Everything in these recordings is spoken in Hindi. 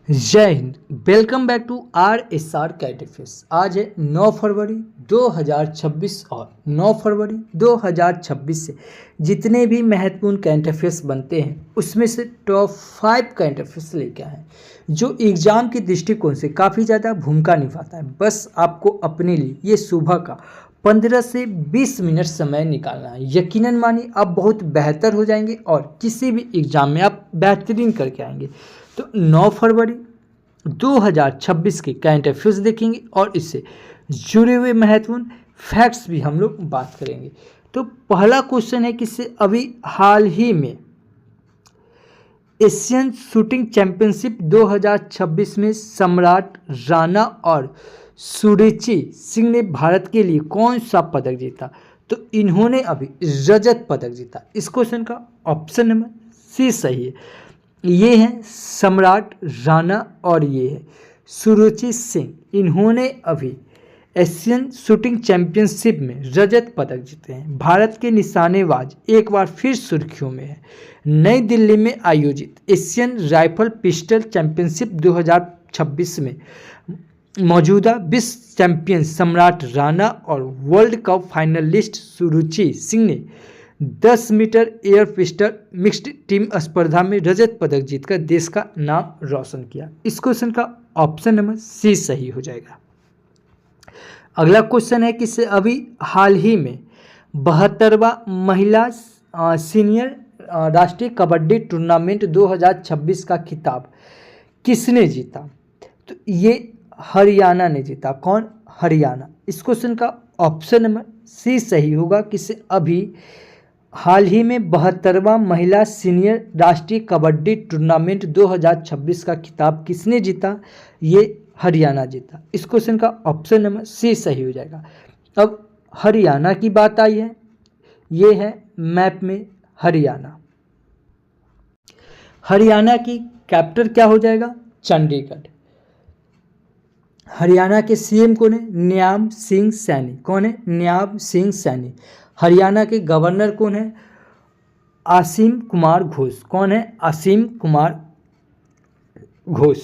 जय हिंद। वेलकम बैक टू RSR कैटेफिस। आज है 9 फरवरी 2026 और 9 फरवरी 2026 से जितने भी महत्वपूर्ण करंट अफेयर्स बनते हैं उसमें से टॉप 5 करंट अफेयर्स लेके आए हैं जो एग्जाम के दृष्टिकोण से काफ़ी ज़्यादा भूमिका निभाता है। बस आपको अपने लिए ये सुबह का 15 से 20 मिनट समय निकालना है। यकीनन मानिए आप बहुत बेहतर हो जाएंगे और किसी भी एग्ज़ाम में आप बेहतरीन करके आएंगे। तो 9 फरवरी 2026 के करंट अफेयर्स देखेंगे और इससे जुड़े हुए महत्वपूर्ण फैक्ट्स भी हम लोग बात करेंगे। तो पहला क्वेश्चन है कि अभी हाल ही में एशियन शूटिंग चैंपियनशिप 2026 में सम्राट राणा और सुरुचि सिंह ने भारत के लिए कौन सा पदक जीता? तो इन्होंने अभी रजत पदक जीता। इस क्वेश्चन का ऑप्शन नंबर सी सही है। ये हैं सम्राट राणा और ये है सुरुचि सिंह। इन्होंने अभी एशियन शूटिंग चैंपियनशिप में रजत पदक जीते हैं। भारत के निशानेबाज एक बार फिर सुर्खियों में है। नई दिल्ली में आयोजित एशियन राइफल पिस्टल चैंपियनशिप 2026 में मौजूदा विश्व चैंपियन सम्राट राणा और world cup finalist Suruchi Singh ने 10 metre air pistol mixed team स्पर्धा में रजत पदक जीतकर देश का नाम रोशन किया। इस क्वेश्चन का ऑप्शन नंबर सी सही हो जाएगा। अगला क्वेश्चन है कि अभी हाल ही में 72वां महिला सीनियर राष्ट्रीय कबड्डी टूर्नामेंट 2026 का खिताब किसने जीता? तो ये हरियाणा ने जीता। कौन? हरियाणा। इस क्वेश्चन का ऑप्शन नंबर सी सही होगा कि अभी हाल ही में 72वां महिला सीनियर राष्ट्रीय कबड्डी टूर्नामेंट 2026 का खिताब किसने जीता? ये हरियाणा जीता। इस क्वेश्चन का ऑप्शन नंबर सी सही हो जाएगा। अब हरियाणा की बात आई है, ये है मैप में हरियाणा। हरियाणा की कैपिटल क्या हो जाएगा? चंडीगढ़। हरियाणा के सीएम कौन है? न्याम सिंह सैनी। कौन है? न्याम सिंह सैनी। हरियाणा के गवर्नर कौन है? असीम कुमार घोष। कौन है? असीम कुमार घोष।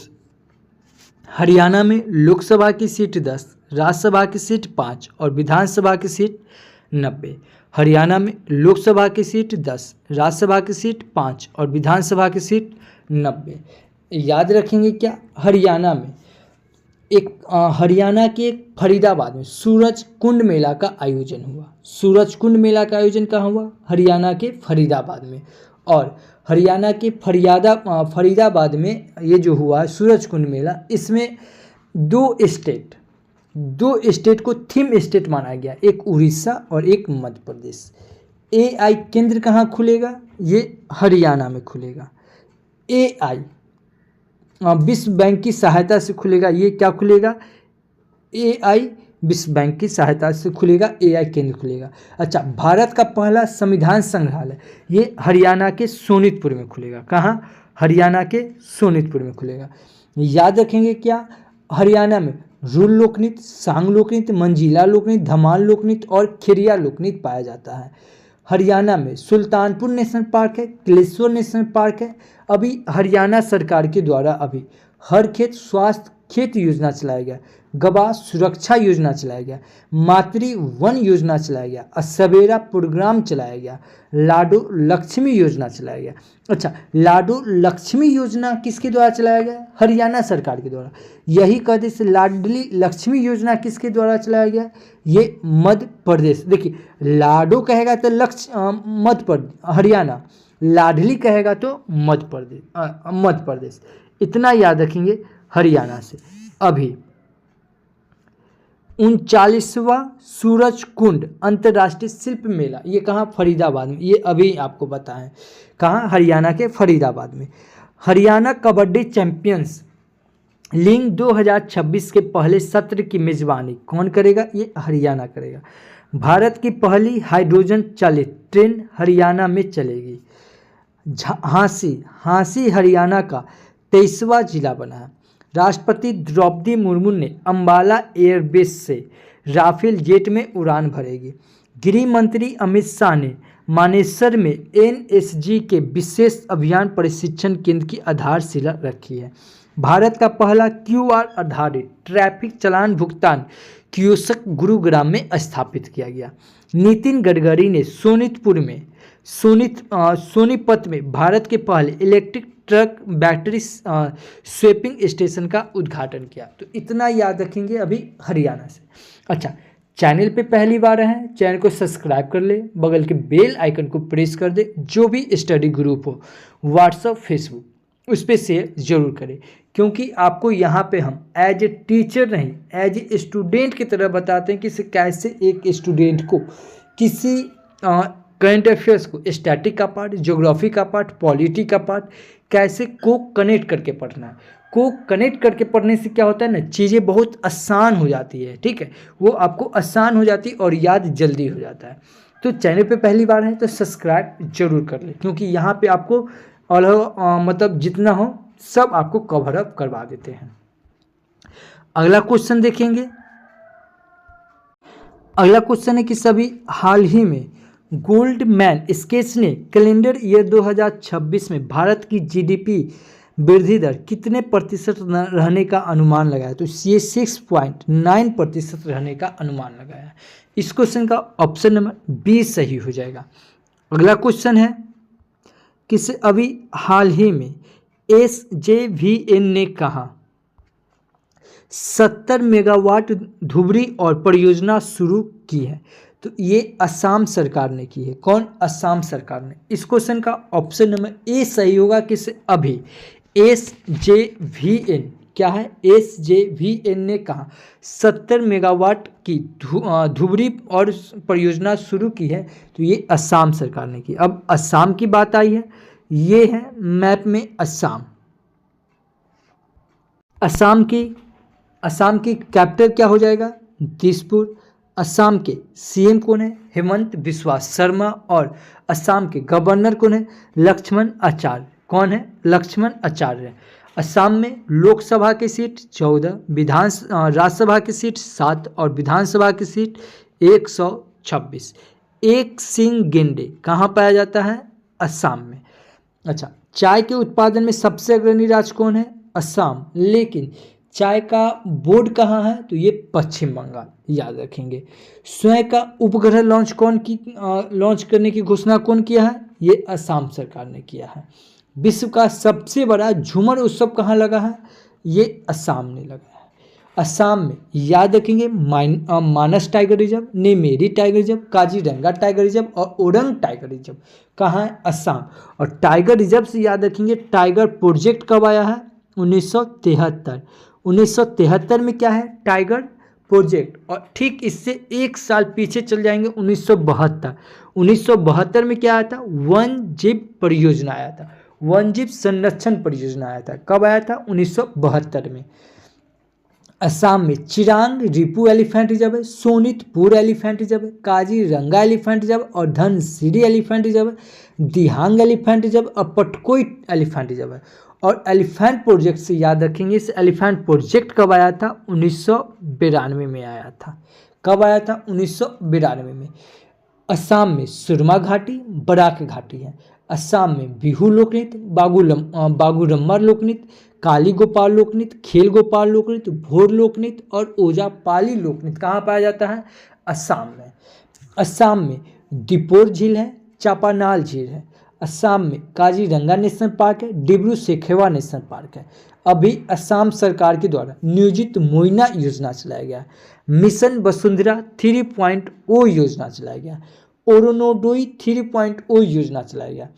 हरियाणा में लोकसभा की सीट 10, राज्यसभा की सीट 5 और विधानसभा की सीट 90। हरियाणा में लोकसभा की सीट 10, राज्यसभा की सीट 5 और विधानसभा की सीट 90। याद रखेंगे क्या? हरियाणा में हरियाणा के एक फरीदाबाद में सूरज कुंड मेला का आयोजन हुआ। सूरज कुंड मेला का आयोजन कहाँ हुआ? हरियाणा के फरीदाबाद में। और हरियाणा के फरीदाबाद में ये जो हुआ सूरज कुंड मेला, इसमें दो स्टेट को थीम स्टेट माना गया, एक उड़ीसा और एक मध्य प्रदेश। AI केंद्र कहाँ खुलेगा? ये हरियाणा में खुलेगा। AI विश्व बैंक की सहायता से खुलेगा। ये क्या खुलेगा? AI विश्व बैंक की सहायता से खुलेगा, AI केंद्र खुलेगा। अच्छा, भारत का पहला संविधान संग्रहालय ये हरियाणा के सोनीतपुर में खुलेगा। कहाँ? हरियाणा के सोनीतपुर में खुलेगा। याद रखेंगे क्या? हरियाणा में रूल लोकनृत्य, सांग लोकनृत्य, मंजीला लोकनृत्य, धमाल नृत्य और खेरिया लोकनृत्य पाया जाता है। हरियाणा में सुल्तानपुर नेशनल पार्क है, कलेश्वर नेशनल पार्क है। अभी हरियाणा सरकार के द्वारा अभी हर खेत स्वास्थ्य खेत योजना चलाया गया, गवाह सुरक्षा योजना चलाया गया, मातृ वन योजना चलाया गया, सवेरा प्रोग्राम चलाया गया, लाडो लक्ष्मी योजना चलाया गया। अच्छा, लाडो लक्ष्मी योजना किसके द्वारा चलाया गया? हरियाणा सरकार के द्वारा। यही कहते से लाडली लक्ष्मी योजना किसके द्वारा चलाया गया? ये मध्य प्रदेश। देखिए, लाडो कहेगा तो मध्य प्रदेश, हरियाणा। लाडली कहेगा तो मध्य प्रदेश। इतना याद रखेंगे हरियाणा से। अभी 39वां सूरज कुंड अंतर्राष्ट्रीय शिल्प मेला ये कहाँ? फरीदाबाद में। ये अभी आपको बताएं कहाँ? हरियाणा के फरीदाबाद में। हरियाणा कबड्डी चैंपियंस लीग 2026 के पहले सत्र की मेजबानी कौन करेगा? ये हरियाणा करेगा। भारत की पहली हाइड्रोजन चालित ट्रेन हरियाणा में चलेगी। हाँसी हरियाणा का 23वां जिला बना है। राष्ट्रपति द्रौपदी मुर्मू ने अंबाला एयरबेस से राफेल जेट में उड़ान भरेगी। गृह मंत्री अमित शाह ने मानेसर में एनएसजी के विशेष अभियान प्रशिक्षण केंद्र की आधारशिला रखी है। भारत का पहला क्यूआर आधारित ट्रैफिक चालान भुगतान कियोस्क गुरुग्राम में स्थापित किया गया। नितिन गडकरी ने सोनीपत में भारत के पहले electric truck battery swapping station का उद्घाटन किया। तो इतना याद रखेंगे अभी हरियाणा से। अच्छा, चैनल पे पहली बार है, चैनल को सब्सक्राइब कर ले, बगल के बेल आइकन को प्रेस कर दे। जो भी स्टडी ग्रुप हो, व्हाट्सअप, फेसबुक, उस पर शेयर जरूर करें, क्योंकि आपको यहाँ पे हम एज ए टीचर नहीं, एज ए स्टूडेंट की तरह बताते हैं कि कैसे एक स्टूडेंट को किसी करंट अफेयर्स को, स्टैटिक का पार्ट, ज्योग्राफी का पार्ट, पॉलिटी का पार्ट, कैसे को कनेक्ट करके पढ़ना है। को कनेक्ट करके पढ़ने से क्या होता है ना, चीज़ें बहुत आसान हो जाती है। ठीक है, वो आपको आसान हो जाती है और याद जल्दी हो जाता है। तो चैनल पे पहली बार है तो सब्सक्राइब जरूर कर ले, क्योंकि यहाँ पे आपको मतलब जितना हो सब आपको कवर अप करवा देते हैं। अगला क्वेश्चन देखेंगे। अगला क्वेश्चन है कि सभी हाल ही में गोल्डमैन स्केच ने कैलेंडर ईयर 2026 में भारत की जीडीपी वृद्धि दर कितने प्रतिशत रहने का अनुमान लगाया। तो ये 6.9% रहने का अनुमान लगाया। इस क्वेश्चन का ऑप्शन नंबर बी सही हो जाएगा। अगला क्वेश्चन है कि अभी हाल ही में SJVN ने कहा 70 मेगावाट धुबरी और परियोजना शुरू की है। तो ये असम सरकार ने की है। कौन? असम सरकार ने। इस क्वेश्चन का ऑप्शन नंबर ए सही होगा कि अभी SJVN क्या है? SJVN ने कहा 70 मेगावाट की धुबरी और परियोजना शुरू की है। तो ये असम सरकार ने की। अब असम की बात आई है, ये है मैप में असम। असम की कैपिटल क्या हो जाएगा? दिसपुर। असम के सीएम कौन है? हेमंत बिस्वा शर्मा। और असम के गवर्नर कौन है? लक्ष्मण आचार्य। कौन है? लक्ष्मण आचार्य। असम में लोकसभा की सीट 14, राज्यसभा की सीट 7 और विधानसभा की सीट 126। एक सिंह गेंडे कहाँ पाया जाता है? असम में। अच्छा, चाय के उत्पादन में सबसे अग्रणी राज्य कौन है? असम। लेकिन चाय का बोर्ड कहाँ है? तो ये पश्चिम बंगाल, याद रखेंगे। स्वयं का उपग्रह लॉन्च करने की घोषणा कौन किया है? ये असम सरकार ने किया है। विश्व का सबसे बड़ा झूमर उत्सव कहाँ लगा है? ये असम ने लगा है। असम में याद रखेंगे Manas tiger reserve, Nameri tiger reserve, Kaziranga tiger reserve और ओरंग टाइगर रिजर्व कहाँ है? असम। और टाइगर रिजर्व से याद रखेंगे टाइगर प्रोजेक्ट कब आया है? 1973। 1973 में क्या है? Tiger project. और ठीक इससे एक साल पीछे चल जाएंगे 1972। 1972 में क्या आया था? वन जीव परियोजना आया था। वन जीव संरक्षण परियोजना आया था। कब आया था? 1972 में। असम में चिरांग रिपू एलिफेंट रिजर्व है, सोनितपुर एलिफेंट रिजर्व है, काजीरंगा एलिफेंट रिजर्व और धनसिरी एलिफेंट रिजर्व है, दिहांग एलिफेंट रिजर्व और पटकोई एलिफेंट रिजर्व है। और एलिफेंट प्रोजेक्ट से याद रखेंगे, इस एलिफेंट प्रोजेक्ट कब आया था? 1992 में आया था। कब आया था? 1992 में। असम में सुरमा घाटी, बराक घाटी है। असम में बिहू लोकनृत्य, बागुरम्मा लोकनृत्य, काली गोपाल लोकनृत्य, खेल गोपाल लोकनृत्य, भोर लोकनृत्य और ओजापाली लोकनृत्य कहाँ पाया जाता है? असम में। असम में दीपोर झील है, चापानाल झील है। असम में काजीरंगा नेशनल पार्क है, डिब्रू सेखवा नेशनल पार्क है। अभी असम सरकार के द्वारा नियोजित मोइना योजना चलाया गया। मिशन वसुंधरा 3.0 योजना चलाया गया। ओरोनोडोई 3.0 योजना चलाया गया।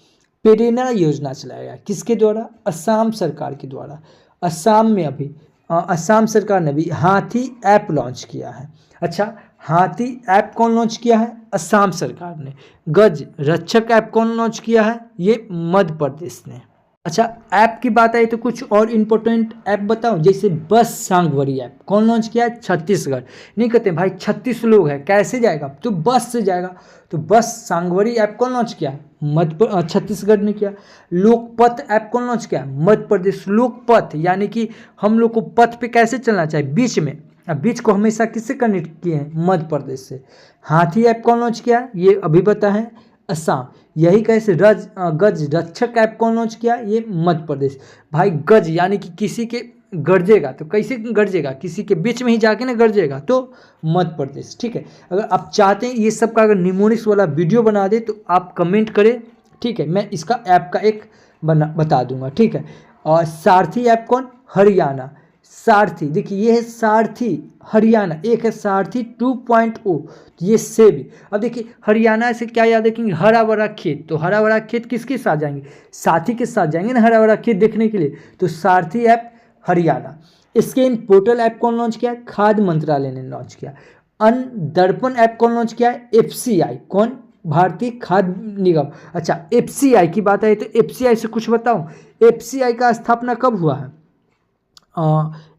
प्रेरणा योजना चलाया गया। किसके द्वारा? असम सरकार के द्वारा। असम सरकार ने भी हाथी ऐप लॉन्च किया है। अच्छा, हाथी ऐप कौन लॉन्च किया है? असम सरकार ने। गज रक्षक ऐप कौन लॉन्च किया है? ये मध्य प्रदेश ने। अच्छा, ऐप की बात आई तो कुछ और इम्पोर्टेंट ऐप बताऊं, जैसे बस सांगवरी ऐप कौन लॉन्च किया है? छत्तीसगढ़। नहीं कहते भाई 36 लोग हैं कैसे जाएगा? तो बस से जाएगा। तो बस सांगवरी ऐप कौन लॉन्च किया? छत्तीसगढ़ ने किया। लोकपथ ऐप कौन लॉन्च किया? मध्य प्रदेश। लोकपथ यानी कि हम लोग को पथ पे कैसे चलना चाहिए? बीच में। अब बीच को हमेशा किससे कनेक्ट किए हैं? मध्य प्रदेश से। हाथी ऐप कौन लॉन्च किया? ये अभी पता है असम। यही कैसे गज रक्षक ऐप कौन लॉन्च किया? ये मध्य प्रदेश। भाई गज यानी कि किसी के गरजेगा तो कैसे गरजेगा? किसी के बीच में ही जाके ना गरजेगा, तो मध्य प्रदेश। ठीक है, अगर आप चाहते हैं ये सब का अगर निमोनिक्स वाला वीडियो बना दे तो आप कमेंट करें, ठीक है, मैं इसका ऐप का एक बता दूंगा। ठीक है, और सारथी ऐप कौन? हरियाणा। सारथी देखिए ये है सारथी हरियाणा, एक है सारथी 2.0, ये से भी। अब देखिए हरियाणा से क्या याद रखेंगे? हरा भरा खेत। तो हरा भरा खेत किसके साथ जाएंगे? साथी के साथ जाएंगे ना हरा भरा खेत देखने के लिए। तो सारथी ऐप हरियाणा। इसके इन पोर्टल ऐप कौन लॉन्च किया? खाद्य मंत्रालय ने लॉन्च किया। अन्न दर्पण ऐप कौन लॉन्च किया है? एफसीआई। कौन? भारतीय खाद्य निगम। अच्छा, एफसीआई की बात आई तो एफसीआई से कुछ बताऊं? एफसीआई का स्थापना कब हुआ है?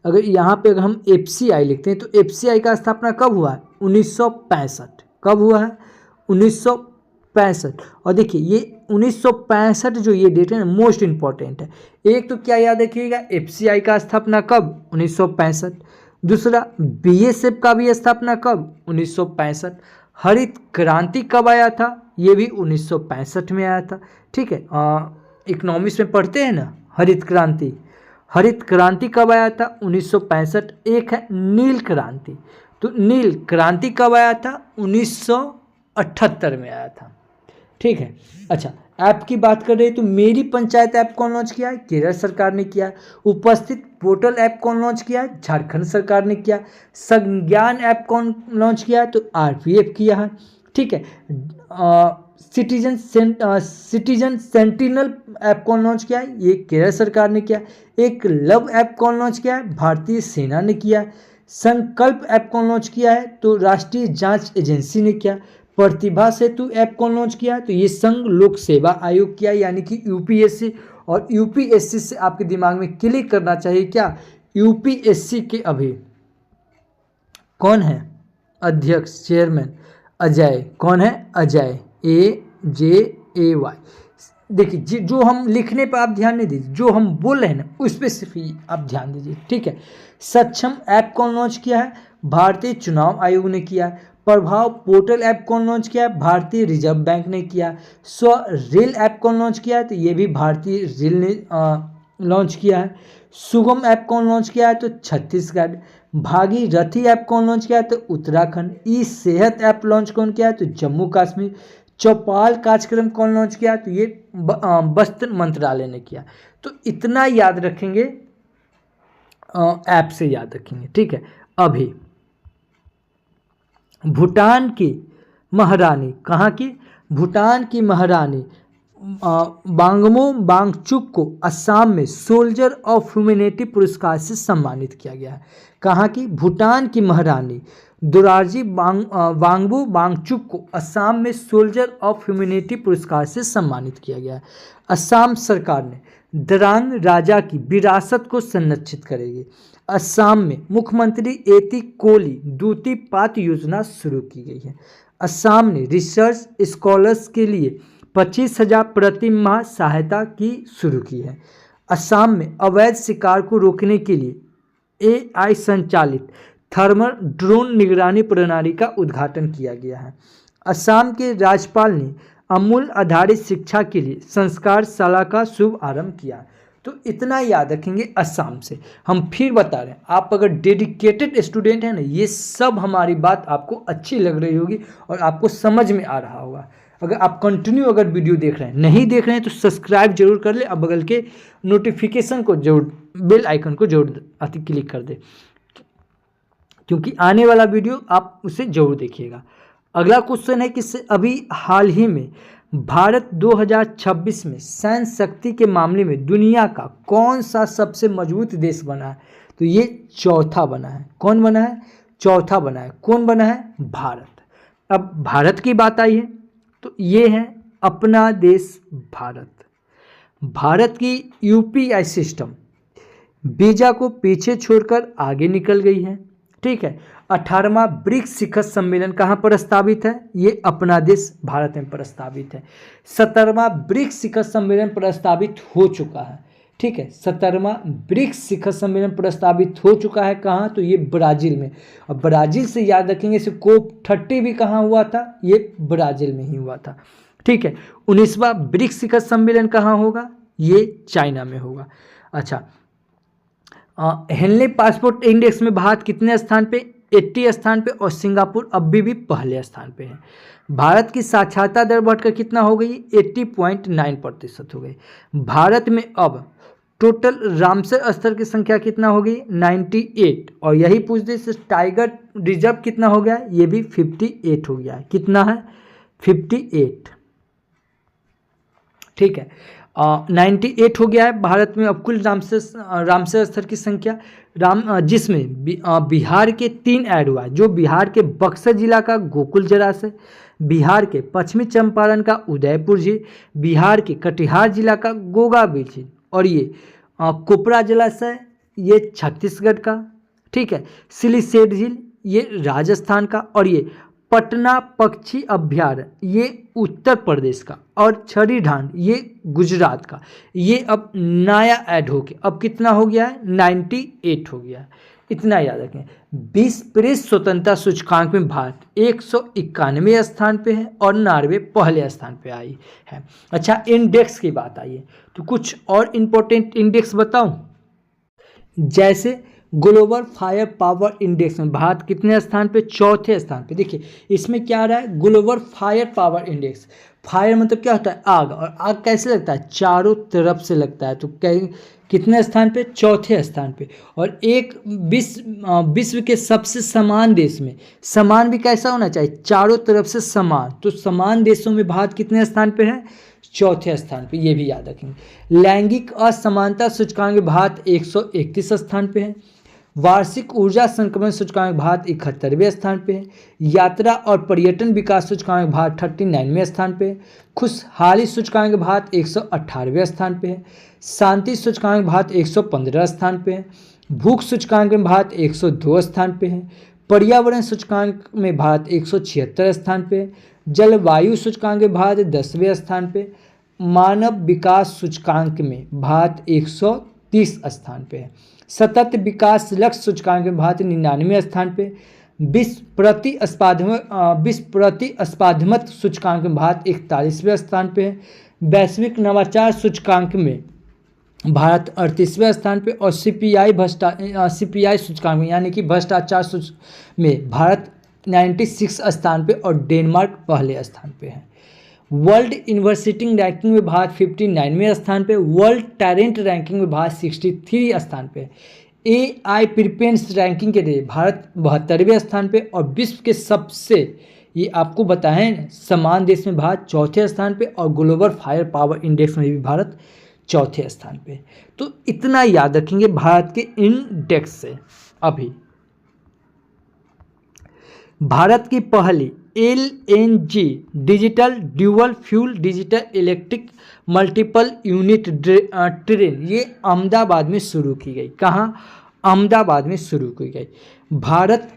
अगर यहाँ पे अगर हम एफसीआई लिखते हैं तो एफसीआई का स्थापना कब हुआ है? 1965। कब हुआ है? 1965। और देखिए ये 1965 जो ये डेट है ना, मोस्ट इंपॉर्टेंट है। एक तो क्या याद रखिएगा, एफसीआई का स्थापना कब? 1965। दूसरा बीएसएफ का भी स्थापना कब? 1965। हरित क्रांति कब आया था? ये भी 1965 में आया था। ठीक है, इकोनॉमिक्स में पढ़ते हैं ना हरित क्रांति। हरित क्रांति कब आया था? 1965। एक है नील क्रांति। तो नील क्रांति कब आया था? 1978 में आया था। ठीक है, अच्छा ऐप की बात कर रहे हैं तो मेरी पंचायत ऐप कौन लॉन्च किया है? केरल सरकार ने किया है। उपस्थित पोर्टल ऐप कौन लॉन्च किया है? झारखंड सरकार ने किया। संज्ञान ऐप कौन लॉन्च किया है? तो आरपीएफ किया है। ठीक है, सिटीजन सेंटिनल ऐप कौन लॉन्च किया है? ये केरल सरकार ने किया। एक लव ऐप कौन लॉन्च किया है? भारतीय सेना ने किया। संकल्प ऐप कौन लॉन्च किया है? तो राष्ट्रीय जांच एजेंसी ने किया। प्रतिभा सेतु ऐप कौन लॉन्च किया है? तो ये संघ लोक सेवा आयोग किया, यानी कि यूपीएससी। और यूपीएससी से आपके दिमाग में क्लिक करना चाहिए क्या? यूपीएससी के अभी कौन है अध्यक्ष, चेयरमैन? अजय। कौन है? अजय, AJAY। देखिए जो हम लिखने पर आप ध्यान नहीं दीजिए, जो हम बोल रहे हैं ना उस पर सिर्फ आप ध्यान दीजिए। ठीक है, सक्षम ऐप कौन लॉन्च किया है? भारतीय चुनाव आयोग ने किया। प्रभाव पोर्टल ऐप कौन लॉन्च किया है? भारतीय रिजर्व बैंक ने किया। स्व रेल ऐप कौन लॉन्च किया है? तो ये भी भारतीय रेल ने लॉन्च किया है। सुगम ऐप कौन लॉन्च किया है? तो छत्तीसगढ़। भागीरथी ऐप कौन लॉन्च किया है? तो उत्तराखंड। ई सेहत ऐप लॉन्च कौन किया है? तो जम्मू कश्मीर। चौपाल कार्यक्रम कौन लॉन्च किया? तो ये वस्त्र मंत्रालय ने किया। तो इतना याद रखेंगे, ऐप से याद रखेंगे। ठीक है, अभी भूटान की महारानी, कहाँ की? भूटान की महारानी बांगमो वांगचुक को असम में सोल्जर ऑफ ह्यूमैनिटी पुरस्कार से सम्मानित किया गया है। कहाँ की? भूटान की महारानी दोराजी वांगबो वांगचुक को असम में सोल्जर ऑफ ह्यूमैनिटी पुरस्कार से सम्मानित किया गया है। असम सरकार ने दरांग राजा की विरासत को संरक्षित करेगी। असम में मुख्यमंत्री एती कोली दूती पात योजना शुरू की गई है। असम ने रिसर्च स्कॉलर्स के लिए 25,000 प्रति माह सहायता की शुरू की है। असम में अवैध शिकार को रोकने के लिए AI संचालित थर्मल ड्रोन निगरानी प्रणाली का उद्घाटन किया गया है। असम के राज्यपाल ने अमूल आधारित शिक्षा के लिए संस्कार शाला का शुभ आरंभ किया। तो इतना याद रखेंगे असम से। हम फिर बता रहे हैं, आप अगर डेडिकेटेड स्टूडेंट हैं ना, ये सब हमारी बात आपको अच्छी लग रही होगी और आपको समझ में आ रहा होगा। अगर आप कंटिन्यू अगर वीडियो देख रहे हैं, नहीं देख रहे हैं तो सब्सक्राइब जरूर कर ले, अब बगल के नोटिफिकेशन को जरूर, बेल आइकन को जरूर क्लिक कर दे, क्योंकि आने वाला वीडियो आप उसे जरूर देखिएगा। अगला क्वेश्चन है कि अभी हाल ही में भारत 2026 में सैन्य शक्ति के मामले में दुनिया का कौन सा सबसे मजबूत देश बना है? तो ये चौथा बना है। कौन बना है? चौथा बना है। कौन बना है? भारत। अब भारत की बात आई है तो ये है अपना देश भारत। भारत की UPI सिस्टम वीजा को पीछे छोड़कर आगे निकल गई है। ठीक है, 18वां ब्रिक्स शिखर सम्मेलन कहाँ प्रस्तावित है? ये अपना देश भारत में प्रस्तावित है। 17वां ब्रिक्स शिखर सम्मेलन प्रस्तावित हो चुका है। ठीक है, 17वां ब्रिक्स शिखर सम्मेलन प्रस्तावित हो चुका है। कहाँ? तो ये ब्राज़ील में। और ब्राज़ील से याद रखेंगे, इसे COP30 भी कहाँ हुआ था? ये ब्राज़ील में ही हुआ था। ठीक है। 19वां ब्रिक्स शिखर सम्मेलन कहाँ होगा? ये चाइना में होगा। अच्छा, हेनले पासपोर्ट इंडेक्स में भारत कितने स्थान पे? 80 स्थान पे, और सिंगापुर अभी भी पहले स्थान पे है। भारत की साक्षरता दर बढ़कर कितना हो गई? 80.9% हो गई। भारत में अब टोटल रामसर स्थल की संख्या कितना हो गई? 98। और यही पूछ दे टाइगर रिजर्व कितना हो गया? ये भी 58 हो गया है। कितना है? 58। ठीक है, 98 हो गया है भारत में अब कुल रामसर स्थल की संख्या। जिसमें बिहार के 3 ऐड हुआ है, जो बिहार के बक्सर जिला का गोकुल जलाशय, बिहार के पश्चिमी चंपारण का उदयपुर झील, बिहार के कटिहार जिला का गोगा बीच झील, और ये कोपरा जलाशय ये छत्तीसगढ़ का। ठीक है, सिलीसेट झील ये राजस्थान का, और ये पटना पक्षी अभ्यारण्य ये उत्तर प्रदेश का, और छड़ी ढांड ये गुजरात का। ये अब नया ऐड हो गया, अब कितना हो गया है? 98 हो गया है। इतना याद रखें। विश्व प्रेस स्वतंत्रता सूचकांक में भारत 191 स्थान पे है, और नॉर्वे पहले स्थान पे आई है। अच्छा, इंडेक्स की बात आई है तो कुछ और इम्पोर्टेंट इंडेक्स बताऊं। जैसे ग्लोबल फायर पावर इंडेक्स में भारत कितने स्थान पे? 4थे स्थान पे। देखिए इसमें क्या आ रहा है? Global fire power index. Fire मतलब क्या होता है? आग। और आग कैसे लगता है? चारों तरफ से लगता है। तो कितने स्थान पे? 4थे स्थान पे। और एक विश्व के सबसे समान देश में, समान भी कैसा होना चाहिए? चारों तरफ से समान। तो समान देशों में भारत कितने स्थान पे है? 4थे स्थान पे। ये भी याद रखेंगे। लैंगिक असमानता सूचकांक में भारत 131 स्थान पे है। वार्षिक ऊर्जा संक्रमण सूचकांक भारत 71वें स्थान पे है। यात्रा और पर्यटन विकास सूचकांक भारत 39वें स्थान पे है। खुशहाली सूचकांक भारत 118वें स्थान पे है। शांति सूचकांक भारत 115 स्थान पे है। भूख सूचकांक में भारत 102 स्थान पे है। पर्यावरण सूचकांक में भारत 176 स्थान पे है। जलवायु सूचकांक में भारत 10वें स्थान पे। मानव विकास सूचकांक में भारत 130 स्थान पे है। सतत विकास लक्ष्य सूचकांक में भारत 99वें स्थान पे। विश्व प्रतिस्पर्धात्मक सूचकांक में भारत 41वें स्थान पे है। वैश्विक नवाचार सूचकांक में भारत 38वें स्थान पे, और सीपीआई सूचकांक में यानी कि भ्रष्टाचार में भारत 96 स्थान पे, और डेनमार्क पहले स्थान पे है। वर्ल्ड यूनिवर्सिटी रैंकिंग में भारत 59वें स्थान पे। वर्ल्ड टैलेंट रैंकिंग में भारत 63 स्थान पे। AI प्रिफरेंस रैंकिंग के लिए भारत 72वें स्थान पे, और विश्व के सबसे, ये आपको बताएं, समान देश में भारत 4थे स्थान पे, और ग्लोबल फायर पावर इंडेक्स में भी भारत 4थे स्थान पे। तो इतना याद रखेंगे भारत के इंडेक्स से। अभी भारत की पहली LNG digital dual fuel digital electric multiple unit train ये अहमदाबाद में शुरू की गई। कहाँ? अहमदाबाद में शुरू की गई। भारत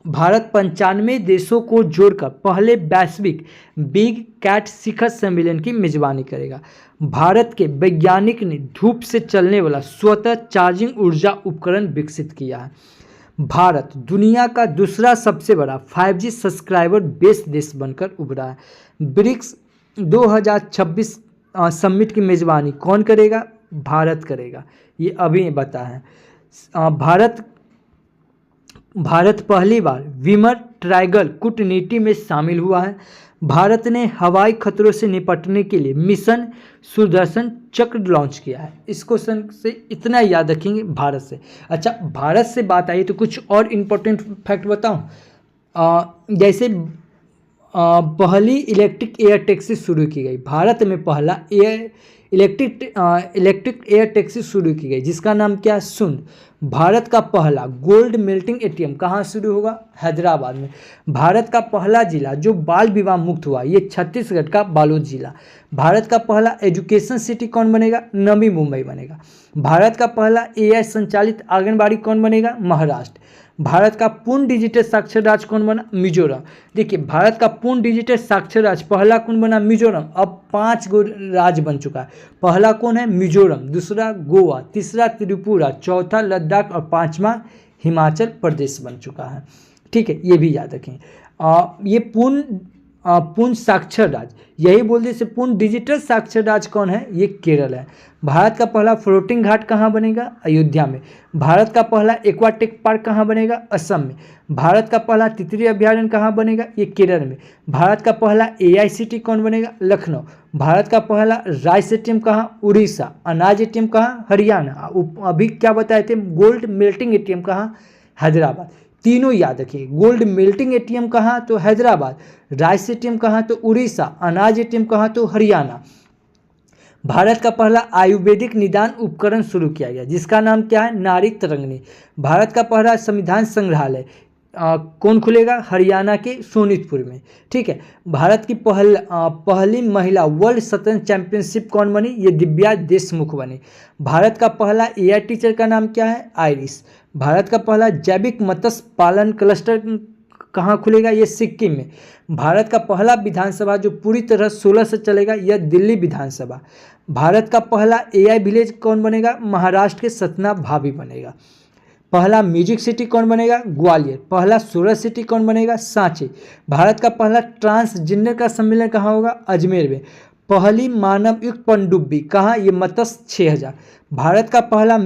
95 देशों को जोड़कर पहले वैश्विक बिग कैट शिखर सम्मेलन की मेजबानी करेगा। भारत के वैज्ञानिक ने धूप से चलने वाला स्वतः चार्जिंग ऊर्जा उपकरण विकसित किया है। भारत दुनिया का दूसरा सबसे बड़ा 5G सब्सक्राइबर बेस देश बनकर उभरा है। ब्रिक्स 2026 समिट की मेजबानी कौन करेगा? भारत करेगा। ये अभी बता है। भारत पहली बार विमर ट्रायंगल कूटनीति में शामिल हुआ है। भारत ने हवाई खतरों से निपटने के लिए मिशन सुदर्शन चक्र लॉन्च किया है। इस क्वेश्चन से इतना याद रखेंगे भारत से। अच्छा, भारत से बात आई तो कुछ और इम्पोर्टेंट फैक्ट बताऊं। जैसे पहली इलेक्ट्रिक एयर टैक्सी शुरू की गई। भारत में पहला इलेक्ट्रिक एयर टैक्सी शुरू की गई, जिसका नाम क्या है? शून्य। भारत का पहला गोल्ड मेल्टिंग ATM कहाँ शुरू होगा? हैदराबाद में। भारत का पहला जिला जो बाल विवाह मुक्त हुआ, ये छत्तीसगढ़ का बालोद जिला। भारत का पहला एजुकेशन सिटी कौन बनेगा? नवी मुंबई बनेगा। भारत का पहला AI संचालित आंगनबाड़ी कौन बनेगा? महाराष्ट्र। भारत का पूर्ण डिजिटल साक्षर राज्य कौन बना? मिजोरम। देखिए, भारत का पूर्ण डिजिटल साक्षर राज्य पहला कौन बना? मिजोरम। अब 5 गो राज्य बन चुका है। पहला कौन है? मिजोरम। दूसरा गोवा, तीसरा त्रिपुरा, चौथा लद्दाख, और 5वां हिमाचल प्रदेश बन चुका है। ठीक है, ये भी याद रखें। ये पूर्ण पूर्ण साक्षर राज्य, यही बोल दिए पूर्ण डिजिटल साक्षर राज्य कौन है, ये केरल है। भारत का पहला फ्लोटिंग घाट कहाँ बनेगा, अयोध्या में। भारत का पहला एक्वाटिक पार्क कहाँ बनेगा, असम में। भारत का पहला तितली अभ्यारण्य कहाँ बनेगा, ये केरल में। भारत का पहला AI सिटी कौन बनेगा, लखनऊ। भारत का पहला राइस ATM कहाँ, उड़ीसा। अनाज ATM कहाँ, हरियाणा। अभी क्या बताए थे, गोल्ड मेल्टिंग ATM कहाँ, हैदराबाद। तीनों याद रखिए, गोल्ड मेल्टिंग ATM कहाँ, तो हैदराबाद। राइस ATM कहाँ, तो उड़ीसा। अनाज ATM कहाँ, तो हरियाणा। भारत का पहला आयुर्वेदिक निदान उपकरण शुरू किया गया, जिसका नाम क्या है, नारी तरंगिणी। भारत का पहला संविधान संग्रहालय कौन खुलेगा, हरियाणा के सोनीतपुर में। ठीक है। भारत की पहली महिला वर्ल्ड शतरंज चैंपियनशिप कौन बनी, ये दिव्या देशमुख बनी। भारत का पहला AI टीचर का नाम क्या है, आइरिस। भारत का पहला जैविक मत्स्य पालन क्लस्टर कहाँ खुलेगा, ये सिक्किम में। भारत का पहला विधानसभा जो पूरी तरह 16 से चलेगा, यह दिल्ली विधानसभा। भारत का पहला AI विलेज कौन बनेगा, महाराष्ट्र के सतना भाभी बनेगा। पहला म्यूजिक सिटी कौन बनेगा, ग्वालियर। पहला सोलर सिटी कौन बनेगा, सांची। भारत का पहला ट्रांसजेंडर का सम्मेलन कहाँ होगा, अजमेर में। पहली मानव युक्त पनडुब्बी कहाँ, ये मत्स्य 6000। भारत का पहला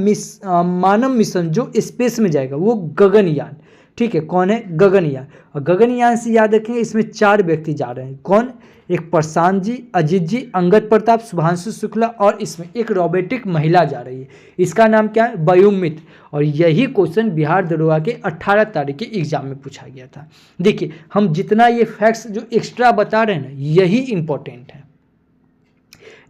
मानव मिशन जो स्पेस में जाएगा वो गगनयान। ठीक है, कौन है, गगनयान। और गगनयान से याद रखेंगे इसमें 4 व्यक्ति जा रहे हैं, कौन, एक प्रशांत जी, अजीत जी, अंगद प्रताप, शुभांशु शुक्ला, और इसमें एक रोबोटिक महिला जा रही है, इसका नाम क्या है, वयुमित्र। और यही क्वेश्चन बिहार दरोगा के 18 तारीख के एग्जाम में पूछा गया था। देखिए हम जितना ये फैक्ट्स जो एक्स्ट्रा बता रहे हैं ना, यही इंपॉर्टेंट है,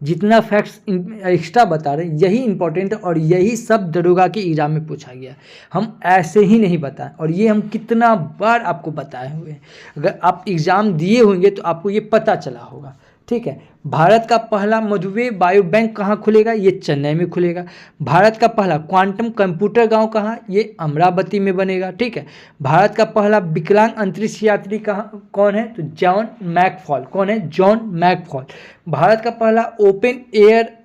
जितना फैक्ट्स एक्स्ट्रा बता रहे हैं यही इंपॉर्टेंट है, और यही सब दरोगा के एग्जाम में पूछा गया। हम ऐसे ही नहीं बताएं, और ये हम कितना बार आपको बताए हुए हैं। अगर आप एग्ज़ाम दिए होंगे तो आपको ये पता चला होगा। ठीक है। भारत का पहला मधुमेह बायो बैंक कहाँ खुलेगा, ये चेन्नई में खुलेगा। भारत का पहला क्वांटम कंप्यूटर गांव कहाँ, ये अमरावती में बनेगा। ठीक है। भारत का पहला विकलांग अंतरिक्ष यात्री कहाँ कौन है, तो जॉन मैकफॉल। कौन है, जॉन मैकफॉल। भारत का पहला open air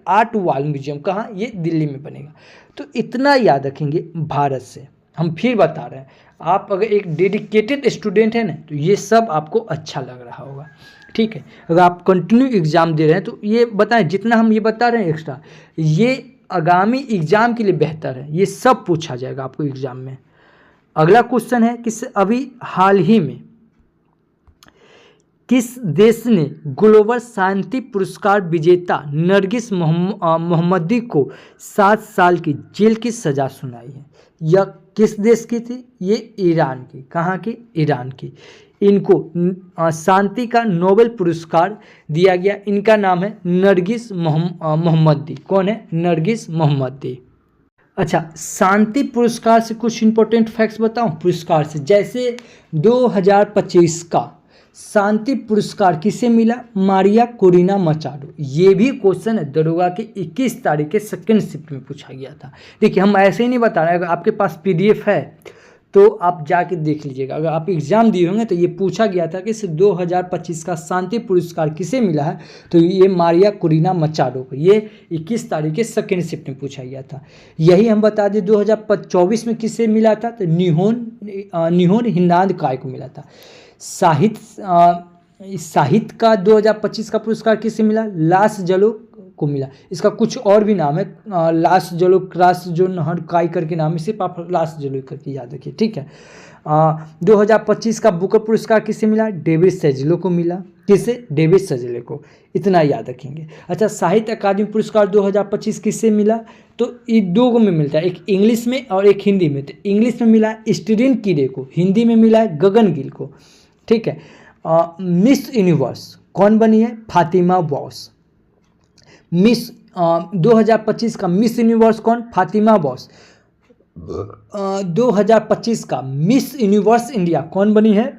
art wall museum कहाँ, ये दिल्ली में बनेगा। तो इतना याद रखेंगे भारत से। हम फिर बता रहे हैं, आप अगर एक डेडिकेटेड स्टूडेंट हैं ना तो ये सब आपको अच्छा लग रहा होगा। ठीक है। अगर आप कंटिन्यू एग्ज़ाम दे रहे हैं तो ये बताएं, जितना हम ये बता रहे हैं एक्स्ट्रा, ये आगामी एग्ज़ाम के लिए बेहतर है, ये सब पूछा जाएगा आपको एग्ज़ाम में। अगला क्वेश्चन है कि अभी हाल ही में किस देश ने ग्लोबल शांति पुरस्कार विजेता नरगिस मोहम्मदी को 7 साल की जेल की सज़ा सुनाई है? यह किस देश की थी? ये ईरान की। कहाँ की? ईरान की। इनको शांति का नोबेल पुरस्कार दिया गया। इनका नाम है नरगिस मोहम्मदी। कौन है? नरगिस मोहम्मदी। अच्छा, शांति पुरस्कार से कुछ इंपॉर्टेंट फैक्ट्स बताऊं पुरस्कार से। जैसे 2025 का शांति पुरस्कार किसे मिला? Maria Corina Machado. ये भी क्वेश्चन है दरोगा के 21 तारीख के सेकंड शिफ्ट में पूछा गया था। देखिए हम ऐसे ही नहीं बता रहे, अगर आपके पास PDF है तो आप जाके देख लीजिएगा। अगर आप एग्ज़ाम दिए होंगे तो ये पूछा गया था कि 2025 का शांति पुरस्कार किसे मिला है, तो ये मारिया कोरिना मचाडो को। ये 21 तारीख के सेकंड शिफ्ट में पूछा गया था। यही हम बता दें 2024 में किसे मिला था, तो निहोन हिंदाद काय को मिला था। साहित्य का 2025 का पुरस्कार किसे मिला? लास जलो को मिला। इसका कुछ और भी नाम है, लास जलो क्रास जो नहर काय करके नाम है, सिर्फ आप लास जलो करके याद रखिए। ठीक है। 2025 का बुकर पुरस्कार किसे मिला? डेविड सैजलो को मिला। किसे? डेविड सैजलो को। इतना याद रखेंगे। अच्छा, साहित्य अकादमी पुरस्कार 2025 किसे मिला? तो ये 2 में मिलता है, एक इंग्लिश में और एक हिंदी में। तो इंग्लिश में मिला स्टीरिन कीरे को, हिंदी में मिला है गगन गिल को। ठीक है। मिस यूनिवर्स कौन बनी है? फातिमा बॉस। मिस 2025 का मिस यूनिवर्स कौन? फातिमा बॉस। 2025 का मिस यूनिवर्स इंडिया कौन बनी है?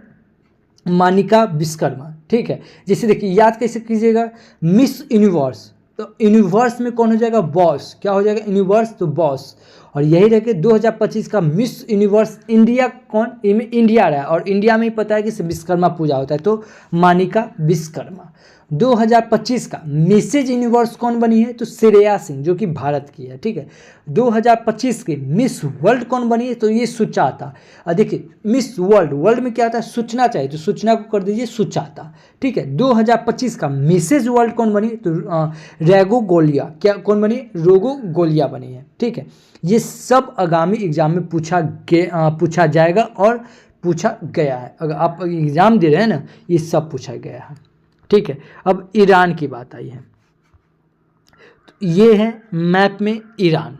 मानिका विश्वकर्मा। ठीक है। जैसे देखिए याद कैसे कीजिएगा, मिस यूनिवर्स तो यूनिवर्स में कौन हो जाएगा? बॉस। क्या हो जाएगा? यूनिवर्स तो बॉस। और यही रखे 2025 का मिस यूनिवर्स इंडिया कौन? इंडिया रहा, और इंडिया में ही पता है कि विश्वकर्मा पूजा होता है, तो मानिका विश्वकर्मा। 2025 का मिसेज यूनिवर्स कौन बनी है? तो श्रेया सिंह, जो कि भारत की है, ठीक है। 2025 के मिस वर्ल्ड कौन बनी है? तो ये सुचाता। देखिए मिस वर्ल्ड में क्या आता है? सूचना चाहिए, तो सूचना को कर दीजिए सुचाता, ठीक है। 2025 का मिसेज वर्ल्ड कौन बनी? तो रेगो गोलिया, क्या कौन बनी? रोगो गोलिया बनी है, ठीक है। ये सब आगामी एग्जाम में पूछा जाएगा और पूछा गया है। अगर आप एग्जाम दे रहे हैं ना, ये सब पूछा गया है, ठीक है। अब ईरान की बात आई है, तो ये है मैप में ईरान।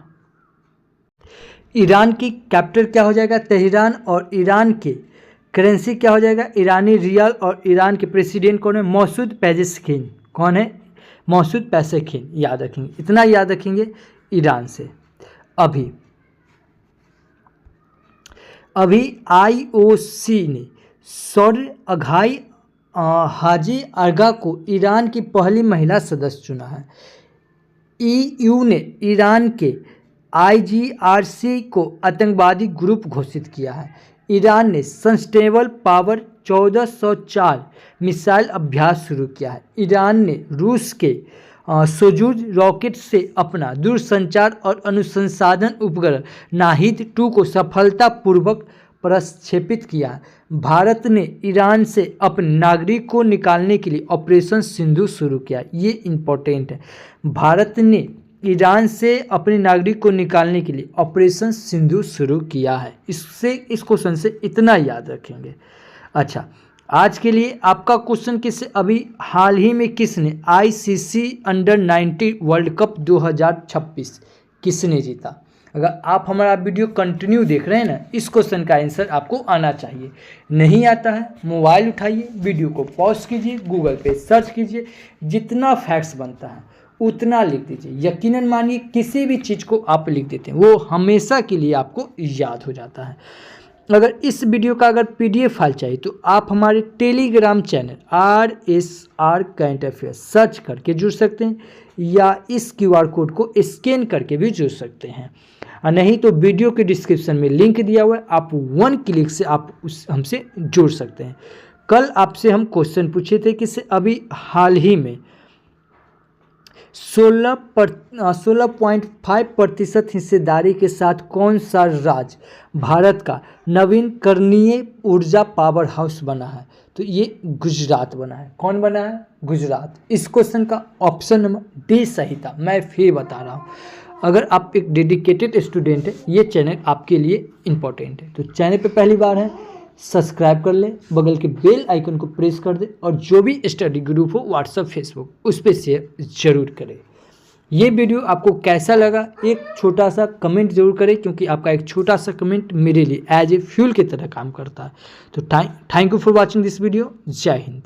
ईरान की कैपिटल क्या हो जाएगा? तेहरान। और ईरान के करेंसी क्या हो जाएगा? ईरानी रियाल। और ईरान के प्रेसिडेंट कौन है? मसूद पेजेस्किन। कौन है? मसूद पेजेस्किन। याद रखेंगे, इतना याद रखेंगे ईरान से। अभी आईओसी ने सौर्य अघाई हाजी आगा को ईरान की पहली महिला सदस्य चुना है। ईयू ने ईरान के आईजीआरसी को आतंकवादी ग्रुप घोषित किया है। ईरान ने सस्टेनेबल पावर 1404 मिसाइल अभ्यास शुरू किया है। ईरान ने रूस के सोजूज रॉकेट से अपना दूरसंचार और अनुसंधान उपग्रह नाहिद-2 को सफलतापूर्वक प्रक्षेपित किया है। भारत ने ईरान से अपने नागरिक को निकालने के लिए ऑपरेशन सिंधु शुरू किया। ये इम्पोर्टेंट है, भारत ने ईरान से अपने नागरिक को निकालने के लिए ऑपरेशन सिंधु शुरू किया है। इससे इस क्वेश्चन से इतना याद रखेंगे। अच्छा, आज के लिए आपका क्वेश्चन अभी हाल ही में किसने आईसीसी अंडर-19 वर्ल्ड कप 2026 किसने जीता? अगर आप हमारा वीडियो कंटिन्यू देख रहे हैं ना, इस क्वेश्चन का आंसर आपको आना चाहिए। नहीं आता है, मोबाइल उठाइए, वीडियो को पॉज कीजिए, गूगल पे सर्च कीजिए, जितना फैक्ट्स बनता है उतना लिख दीजिए। यकीनन मानिए किसी भी चीज़ को आप लिख देते हैं, वो हमेशा के लिए आपको याद हो जाता है। अगर इस वीडियो का पीडीएफ फाइल चाहिए तो आप हमारे Telegram channel RSR current affairs search करके जुड़ सकते हैं, या इस QR कोड को स्कैन करके भी जुड़ सकते हैं। और नहीं तो वीडियो के डिस्क्रिप्शन में लिंक दिया हुआ है, आप 1 क्लिक से आप हमसे जुड़ सकते हैं। कल आपसे हम क्वेश्चन पूछे थे कि अभी हाल ही में 16.5% हिस्सेदारी के साथ कौन सा राज्य भारत का नवीकरणीय ऊर्जा पावर हाउस बना है? तो ये गुजरात बना है। कौन बना है? गुजरात। इस क्वेश्चन का ऑप्शन नंबर डी सही था। मैं फिर बता रहा हूँ, अगर आप एक डेडिकेटेड स्टूडेंट हैं, ये चैनल आपके लिए इम्पोर्टेंट है। तो चैनल पे पहली बार है, सब्सक्राइब कर ले, बगल के बेल आइकन को प्रेस कर दे, और जो भी स्टडी ग्रुप हो व्हाट्सएप फेसबुक उस पर शेयर जरूर करें। ये वीडियो आपको कैसा लगा एक छोटा सा कमेंट जरूर करें, क्योंकि आपका एक छोटा सा कमेंट मेरे लिए एज ए फ्यूल की तरह काम करता है। तो thank you for watching this video. जय हिंद।